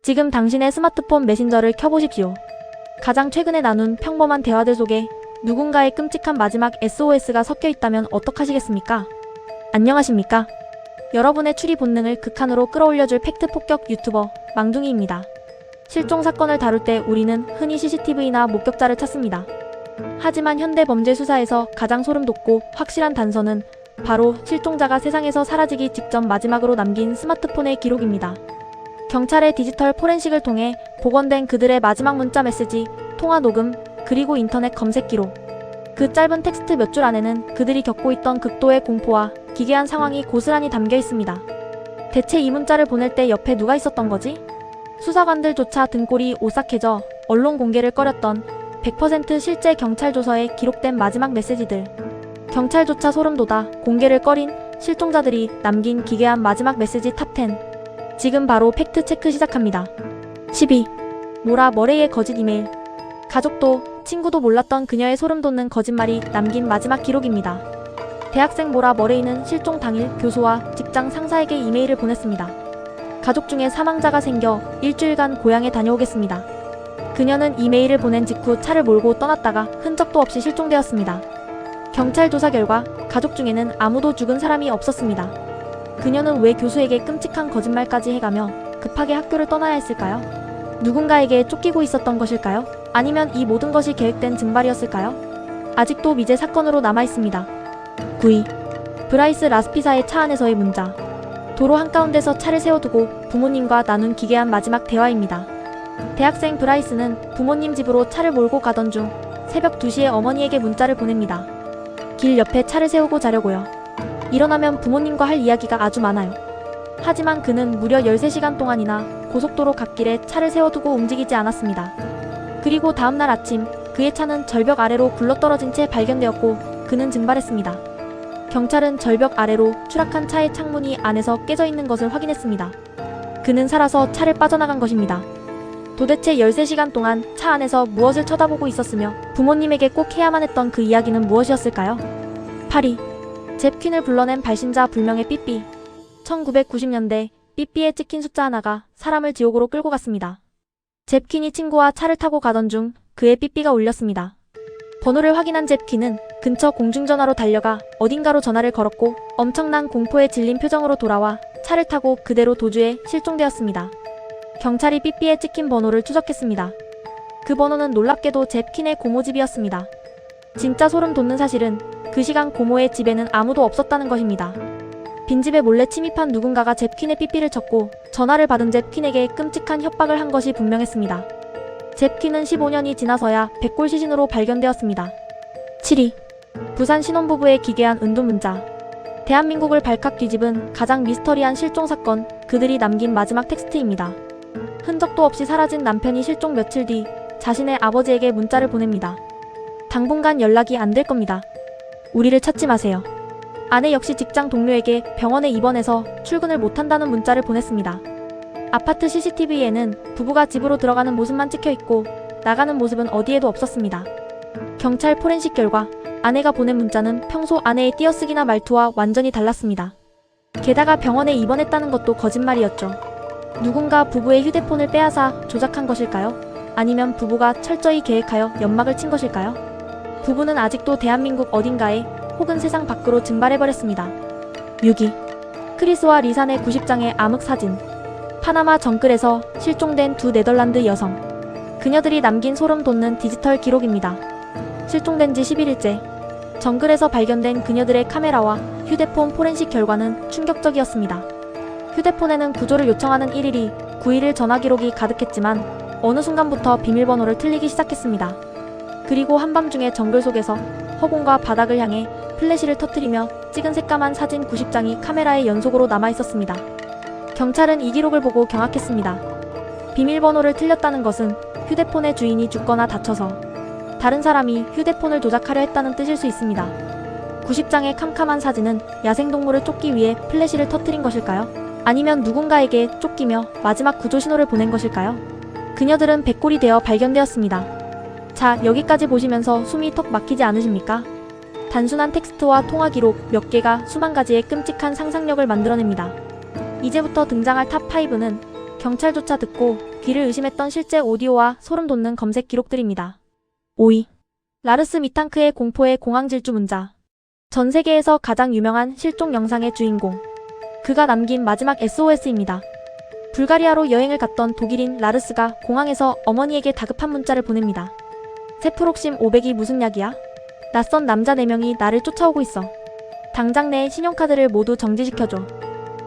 지금 당신의 스마트폰 메신저를 켜보십시오. 가장 최근에 나눈 평범한 대화들 속에 누군가의 끔찍한 마지막 SOS가 섞여 있다면 어떡하시겠습니까? 안녕하십니까? 여러분의 추리 본능을 극한으로 끌어올려줄 팩트 폭격 유튜버 망둥이입니다. 실종 사건을 다룰 때 우리는 흔히 CCTV나 목격자를 찾습니다. 하지만 현대 범죄 수사에서 가장 소름 돋고 확실한 단서는 바로 실종자가 세상에서 사라지기 직전 마지막으로 남긴 스마트폰의 기록입니다. 경찰의 디지털 포렌식을 통해 복원된 그들의 마지막 문자 메시지, 통화 녹음, 그리고 인터넷 검색 기록. 그 짧은 텍스트 몇 줄 안에는 그들이 겪고 있던 극도의 공포와 기괴한 상황이 고스란히 담겨 있습니다. 대체 이 문자를 보낼 때 옆에 누가 있었던 거지? 수사관들조차 등골이 오싹해져 언론 공개를 꺼렸던 100% 실제 경찰 조서에 기록된 마지막 메시지들. 경찰조차 소름 돋아 공개를 꺼린 실종자들이 남긴 기괴한 마지막 메시지 탑10. 지금 바로 팩트 체크 시작합니다. 12. 모라 머레이의 거짓 이메일. 가족도 친구도 몰랐던 그녀의 소름 돋는 거짓말이 남긴 마지막 기록입니다. 대학생 모라 머레이는 실종 당일 교수와 직장 상사에게 이메일을 보냈습니다. 가족 중에 사망자가 생겨 일주일간 고향에 다녀오겠습니다. 그녀는 이메일을 보낸 직후 차를 몰고 떠났다가 흔적도 없이 실종되었습니다. 경찰 조사 결과 가족 중에는 아무도 죽은 사람이 없었습니다. 그녀는 왜 교수에게 끔찍한 거짓말까지 해가며 급하게 학교를 떠나야 했을까요? 누군가에게 쫓기고 있었던 것일까요? 아니면 이 모든 것이 계획된 증발이었을까요? 아직도 미제 사건으로 남아있습니다. 9위. 브라이스 라스피사의 차 안에서의 문자. 도로 한가운데서 차를 세워두고 부모님과 나눈 기괴한 마지막 대화입니다. 대학생 브라이스는 부모님 집으로 차를 몰고 가던 중 새벽 2시에 어머니에게 문자를 보냅니다. 길 옆에 차를 세우고 자려고요. 일어나면 부모님과 할 이야기가 아주 많아요. 하지만 그는 무려 13시간 동안이나 고속도로 갓길에 차를 세워두고 움직이지 않았습니다. 그리고 다음날 아침 그의 차는 절벽 아래로 굴러떨어진 채 발견되었고 그는 증발했습니다. 경찰은 절벽 아래로 추락한 차의 창문이 안에서 깨져 있는 것을 확인했습니다. 그는 살아서 차를 빠져나간 것입니다. 도대체 13시간 동안 차 안에서 무엇을 쳐다보고 있었으며 부모님에게 꼭 해야만 했던 그 이야기는 무엇이었을까요? 8위. 잽 퀸을 불러낸 발신자 불명의 삐삐. 1990년대 삐삐에 찍힌 숫자 하나가 사람을 지옥으로 끌고 갔습니다. 잽 퀸이 친구와 차를 타고 가던 중 그의 삐삐가 울렸습니다. 번호를 확인한 잽 퀸은 근처 공중전화로 달려가 어딘가로 전화를 걸었고 엄청난 공포에 질린 표정으로 돌아와 차를 타고 그대로 도주해 실종되었습니다. 경찰이 삐삐에 찍힌 번호를 추적했습니다. 그 번호는 놀랍게도 잽 퀸의 고모 집이었습니다. 진짜 소름 돋는 사실은 그 시간 고모의 집에는 아무도 없었다는 것입니다. 빈집에 몰래 침입한 누군가가 잽 퀸의 삐삐를 쳤고 전화를 받은 잽 퀸에게 끔찍한 협박을 한 것이 분명했습니다. 잽 퀸은 15년이 지나서야 백골 시신으로 발견되었습니다. 7위. 부산 신혼부부의 기괴한 은둔문자. 대한민국을 발칵 뒤집은 가장 미스터리한 실종 사건, 그들이 남긴 마지막 텍스트입니다. 흔적도 없이 사라진 남편이 실종 며칠 뒤 자신의 아버지에게 문자를 보냅니다. 당분간 연락이 안 될 겁니다. 우리를 찾지 마세요. 아내 역시 직장 동료에게 병원에 입원해서 출근을 못한다는 문자를 보냈습니다. 아파트 CCTV에는 부부가 집으로 들어가는 모습만 찍혀있고 나가는 모습은 어디에도 없었습니다. 경찰 포렌식 결과 아내가 보낸 문자는 평소 아내의 띄어쓰기나 말투와 완전히 달랐습니다. 게다가 병원에 입원했다는 것도 거짓말이었죠. 누군가 부부의 휴대폰을 빼앗아 조작한 것일까요? 아니면 부부가 철저히 계획하여 연막을 친 것일까요? 부부는 아직도 대한민국 어딘가에 혹은 세상 밖으로 증발해버렸습니다. 6위. 크리스와 리산의 90장의 암흑 사진. 파나마 정글에서 실종된 두 네덜란드 여성. 그녀들이 남긴 소름 돋는 디지털 기록입니다. 실종된 지 11일째. 정글에서 발견된 그녀들의 카메라와 휴대폰 포렌식 결과는 충격적이었습니다. 휴대폰에는 구조를 요청하는 1일이 9일을 전화 기록이 가득했지만 어느 순간부터 비밀번호를 틀리기 시작했습니다. 그리고 한밤중에 정글 속에서 허공과 바닥을 향해 플래시를 터뜨리며 찍은 새까만 사진 90장이 카메라에 연속으로 남아있었습니다. 경찰은 이 기록을 보고 경악했습니다. 비밀번호를 틀렸다는 것은 휴대폰의 주인이 죽거나 다쳐서 다른 사람이 휴대폰을 조작하려 했다는 뜻일 수 있습니다. 90장의 캄캄한 사진은 야생동물을 쫓기 위해 플래시를 터뜨린 것일까요? 아니면 누군가에게 쫓기며 마지막 구조 신호를 보낸 것일까요? 그녀들은 백골이 되어 발견되었습니다. 자, 여기까지 보시면서 숨이 턱 막히지 않으십니까? 단순한 텍스트와 통화 기록 몇 개가 수만 가지의 끔찍한 상상력을 만들어냅니다. 이제부터 등장할 탑5는 경찰조차 듣고 귀를 의심했던 실제 오디오와 소름 돋는 검색 기록들입니다. 5위. 라르스 미탄크의 공포의 공항 질주 문자. 전 세계에서 가장 유명한 실종 영상의 주인공. 그가 남긴 마지막 SOS입니다. 불가리아로 여행을 갔던 독일인 라르스가 공항에서 어머니에게 다급한 문자를 보냅니다. 세프록심 500이 무슨 약이야? 낯선 남자 4명이 나를 쫓아오고 있어. 당장 내 신용카드를 모두 정지시켜줘.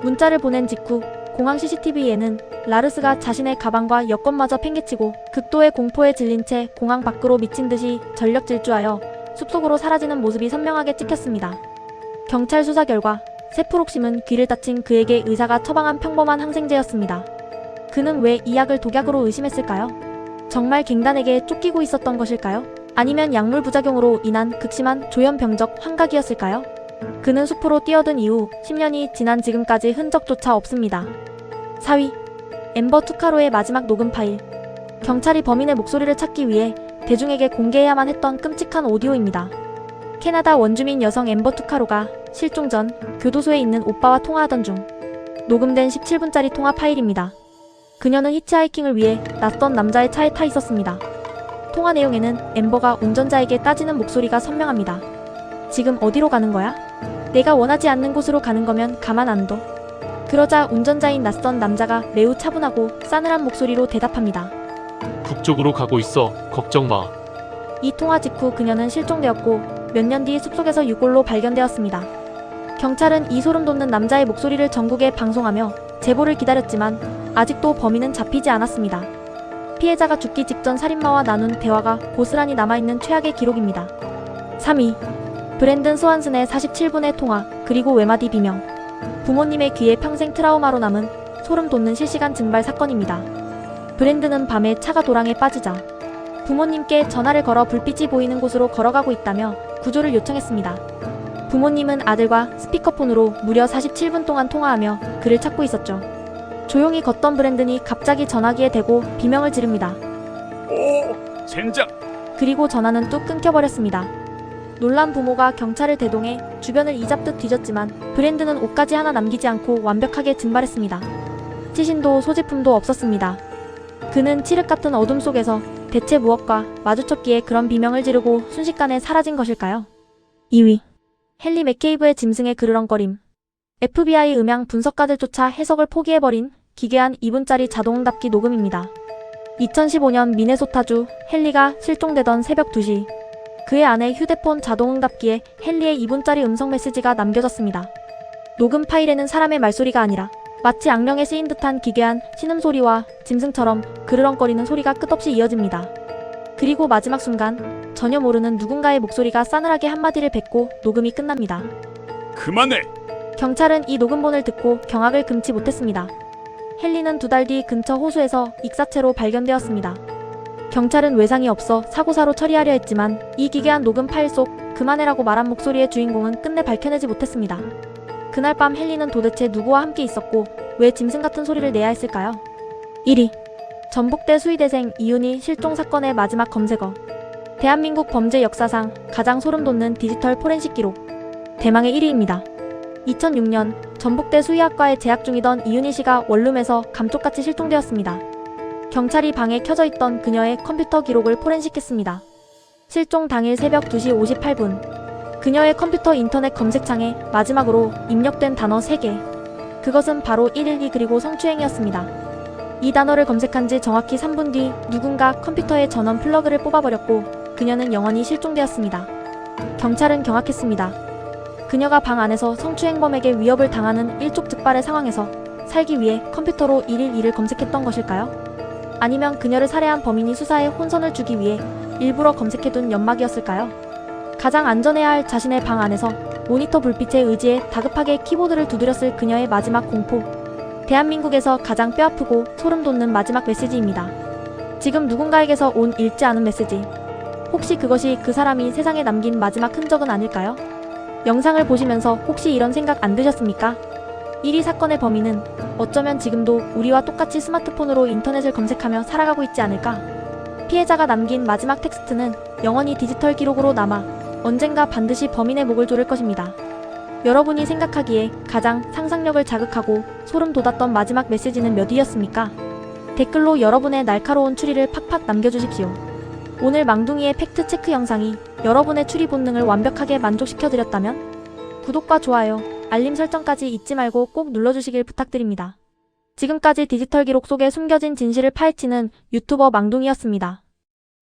문자를 보낸 직후 공항 CCTV에는 라르스가 자신의 가방과 여권마저 팽개치고 극도의 공포에 질린 채 공항 밖으로 미친 듯이 전력 질주하여 숲속으로 사라지는 모습이 선명하게 찍혔습니다. 경찰 수사 결과 세프록심은 귀를 다친 그에게 의사가 처방한 평범한 항생제였습니다. 그는 왜 이 약을 독약으로 의심했을까요? 정말 갱단에게 쫓기고 있었던 것일까요? 아니면 약물 부작용으로 인한 극심한 조현병적 환각이었을까요? 그는 숲으로 뛰어든 이후 10년이 지난 지금까지 흔적조차 없습니다. 4위. 앰버 투카로의 마지막 녹음 파일. 경찰이 범인의 목소리를 찾기 위해 대중에게 공개해야만 했던 끔찍한 오디오입니다. 캐나다 원주민 여성 앰버 투카로가 실종 전 교도소에 있는 오빠와 통화하던 중 녹음된 17분짜리 통화 파일입니다. 그녀는 히치하이킹을 위해 낯선 남자의 차에 타 있었습니다. 통화 내용에는 앰버가 운전자에게 따지는 목소리가 선명합니다. 지금 어디로 가는 거야? 내가 원하지 않는 곳으로 가는 거면 가만 안 둬. 그러자 운전자인 낯선 남자가 매우 차분하고 싸늘한 목소리로 대답합니다. 북쪽으로 가고 있어. 걱정 마. 이 통화 직후 그녀는 실종되었고 몇 년 뒤 숲속에서 유골로 발견되었습니다. 경찰은 이 소름 돋는 남자의 목소리를 전국에 방송하며 제보를 기다렸지만 아직도 범인은 잡히지 않았습니다. 피해자가 죽기 직전 살인마와 나눈 대화가 고스란히 남아있는 최악의 기록입니다. 3위. 브랜든 소한슨의 47분의 통화 그리고 외마디 비명. 부모님의 귀에 평생 트라우마로 남은 소름 돋는 실시간 증발 사건입니다. 브랜든은 밤에 차가 도랑에 빠지자 부모님께 전화를 걸어 불빛이 보이는 곳으로 걸어가고 있다며 구조를 요청했습니다. 부모님은 아들과 스피커폰으로 무려 47분 동안 통화하며 그를 찾고 있었죠. 조용히 걷던 브랜든이 갑자기 전화기에 대고 비명을 지릅니다. 오, 젠장! 그리고 전화는 뚝 끊겨버렸습니다. 놀란 부모가 경찰을 대동해 주변을 이잡듯 뒤졌지만 브랜든은 옷까지 하나 남기지 않고 완벽하게 증발했습니다. 시신도 소지품도 없었습니다. 그는 칠흑 같은 어둠 속에서 대체 무엇과 마주쳤기에 그런 비명을 지르고 순식간에 사라진 것일까요? 2위. 헨리 맥케이브의 짐승의 그르렁거림. FBI 음향 분석가들 쫓아 해석을 포기해버린 기괴한 2분짜리 자동응답기 녹음입니다. 2015년 미네소타주 헨리가 실종되던 새벽 2시 그의 아내 휴대폰 자동응답기에 헨리의 2분짜리 음성 메시지가 남겨졌습니다. 녹음 파일에는 사람의 말소리가 아니라 마치 악령에 쓰인 듯한 기괴한 신음소리와 짐승처럼 그르렁거리는 소리가 끝없이 이어집니다. 그리고 마지막 순간 전혀 모르는 누군가의 목소리가 싸늘하게 한마디를 뱉고 녹음이 끝납니다. 그만해! 경찰은 이 녹음본을 듣고 경악을 금치 못했습니다. 헨리는 2달 뒤 근처 호수에서 익사체로 발견되었습니다. 경찰은 외상이 없어 사고사로 처리하려 했지만 이 기괴한 녹음 파일 속 그만해라고 말한 목소리의 주인공은 끝내 밝혀내지 못했습니다. 그날 밤 헨리는 도대체 누구와 함께 있었고 왜 짐승 같은 소리를 내야 했을까요? 1위. 전북대 수의대생 이윤희 실종 사건의 마지막 검색어. 대한민국 범죄 역사상 가장 소름 돋는 디지털 포렌식 기록. 대망의 1위입니다. 2006년 전북대 수의학과에 재학 중이던 이윤희 씨가 원룸에서 감쪽같이 실종되었습니다. 경찰이 방에 켜져 있던 그녀의 컴퓨터 기록을 포렌식했습니다. 실종 당일 새벽 2시 58분. 그녀의 컴퓨터 인터넷 검색창에 마지막으로 입력된 단어 3개. 그것은 바로 112 그리고 성추행이었습니다. 이 단어를 검색한 지 정확히 3분 뒤 누군가 컴퓨터의 전원 플러그를 뽑아버렸고 그녀는 영원히 실종되었습니다. 경찰은 경악했습니다. 그녀가 방 안에서 성추행범에게 위협을 당하는 일촉즉발의 상황에서 살기 위해 컴퓨터로 112를 검색했던 것일까요? 아니면 그녀를 살해한 범인이 수사에 혼선을 주기 위해 일부러 검색해둔 연막이었을까요? 가장 안전해야 할 자신의 방 안에서 모니터 불빛에 의지해 다급하게 키보드를 두드렸을 그녀의 마지막 공포. 대한민국에서 가장 뼈아프고 소름 돋는 마지막 메시지입니다. 지금 누군가에게서 온 읽지 않은 메시지. 혹시 그것이 그 사람이 세상에 남긴 마지막 흔적은 아닐까요? 영상을 보시면서 혹시 이런 생각 안 드셨습니까? 1위 사건의 범인은 어쩌면 지금도 우리와 똑같이 스마트폰으로 인터넷을 검색하며 살아가고 있지 않을까? 피해자가 남긴 마지막 텍스트는 영원히 디지털 기록으로 남아 언젠가 반드시 범인의 목을 조를 것입니다. 여러분이 생각하기에 가장 상상력을 자극하고 소름 돋았던 마지막 메시지는 몇 위였습니까? 댓글로 여러분의 날카로운 추리를 팍팍 남겨주십시오. 오늘 망둥이의 팩트체크 영상이 여러분의 추리 본능을 완벽하게 만족시켜드렸다면 구독과 좋아요, 알림 설정까지 잊지 말고 꼭 눌러주시길 부탁드립니다. 지금까지 디지털 기록 속에 숨겨진 진실을 파헤치는 유튜버 망둥이였습니다.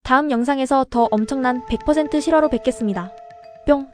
다음 영상에서 더 엄청난 100% 실화로 뵙겠습니다. 뿅!